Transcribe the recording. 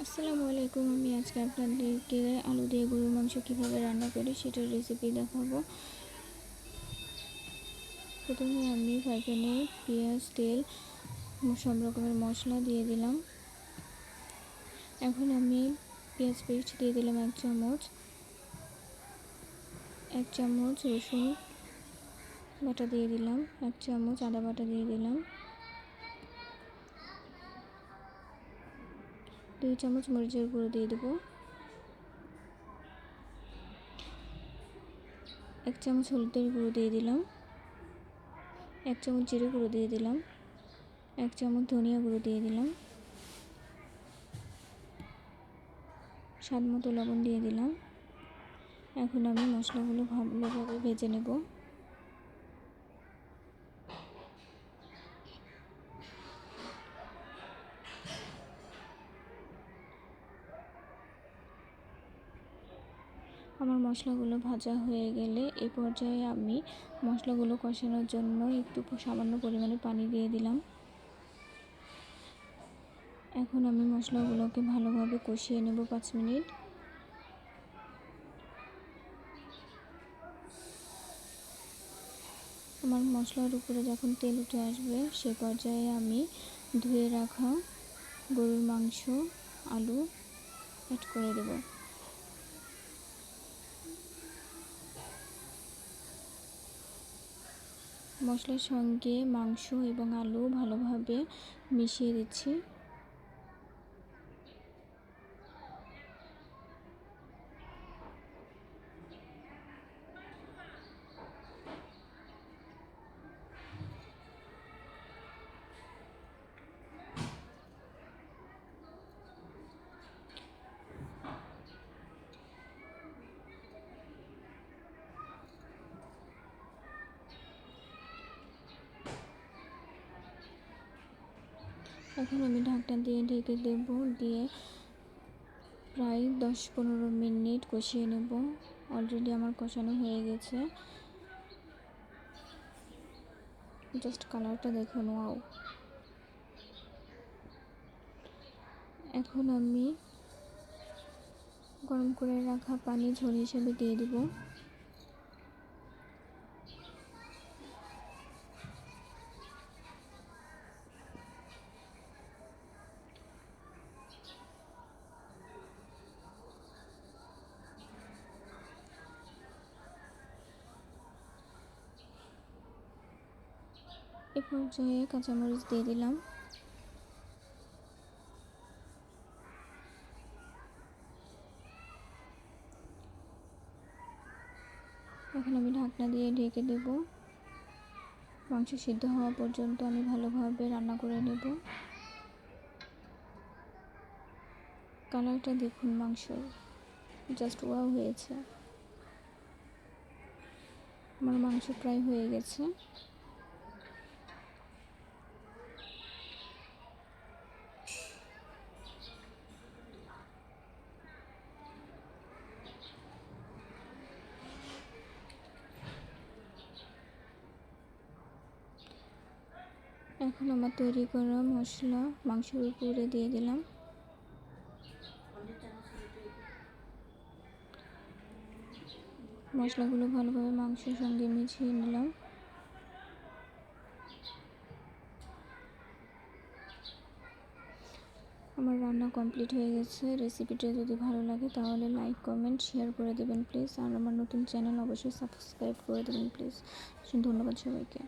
আসসালামু আলাইকুম। আমি আজকে আপনাদেরকে আলু দিয়ে গরুর মাংস কীভাবে রান্না করি সেটার রেসিপি দেখাবো। প্রথমে আমি ফ্রাই প্যানে পেঁয়াজ, তেল, সব রকমের মশলা দিয়ে দিলাম। এখন আমি পেঁয়াজ পেস্ট দিয়ে দিলাম 1 চামচ, 1 চামচ রসুন বাটা দিয়ে দিলাম, 1 চামচ আদা বাটা দিয়ে দিলাম, 2 চামচ মরিচের গুঁড়ো দিয়ে দেবো, 1 চামচ হলুদের গুঁড়ো দিয়ে দিলাম, 1 চামচ জিরে গুঁড়ো দিয়ে দিলাম, 1 চামচ ধনিয়া গুঁড়ো দিয়ে দিলাম, স্বাদ মতো লবণ দিয়ে দিলাম। এখন আমি মশলাগুলো ভালোভাবে ভেজে নেব। আমার মশলাগুলো ভাজা হয়ে গেলে এই পর্যায়ে আমি মশলাগুলো কষানোর জন্য একটু সামান্য পরিমাণে পানি দিয়ে দিলাম। এখন আমি মশলাগুলোকে ভালোভাবে কষিয়ে নেব 5 মিনিট। আমার মশলার উপরে যখন তেল উঠে আসবে সে পর্যায়ে আমি ধুয়ে রাখা গরুর মাংস, আলু অ্যাড করে দেব। মশলার সঙ্গে মাংস এবং আলু ভালোভাবে মিশিয়ে দিচ্ছি। এখন আমি ঢাকনা দিয়ে ঢেকে দেব, দিয়ে প্রায় 10-15 মিনিট কষিয়ে নেব। অলরেডি আমার কষানো হয়ে গেছে, জাস্ট কালারটা দেখুন, ওয়াও। এখন আমি গরম করে রাখা পানি ঝোল হিসেবে দিয়ে দেব। এ পর্যায়ে কাঁচামরিচ দিয়ে দিলাম। এখন আমি ঢাকনা দিয়ে ঢেকে দেব। মাংস সিদ্ধ হওয়া পর্যন্ত আমি ভালোভাবে রান্না করে নেব। কালারটা দেখুন, মাংস জাস্ট ওয়াও হয়েছে। আমার মাংস প্রায় হয়ে গেছে। এখন আমার তৈরি করা মশলা মাংসের উপরে দিয়ে দিলাম। মশলাগুলো ভালোভাবে মাংসের সঙ্গে মিশিয়ে নিলাম। আমার রান্না কমপ্লিট হয়ে গেছে। রেসিপিটা যদি ভালো লাগে তাহলে লাইক, কমেন্ট, শেয়ার করে দেবেন প্লিজ। আর আমার নতুন চ্যানেল অবশ্যই সাবস্ক্রাইব করে দেবেন প্লিজ। ধন্যবাদ সবাইকে।